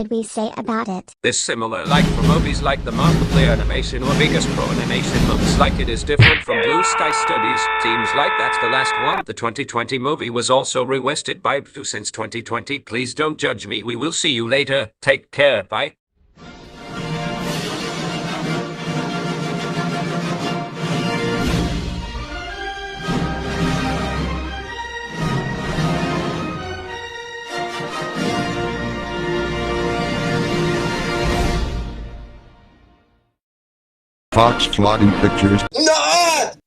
should we say about it? This similar like for movies like the Marvel Play Animation or Vegas Pro Animation looks like it is different from Blue Sky Studies. Seems like that's the last one. The 2020 movie was also requested by VPA since 2020. Please don't judge me. We will see you later. Take care. Bye. Fox Flody Pictures. No!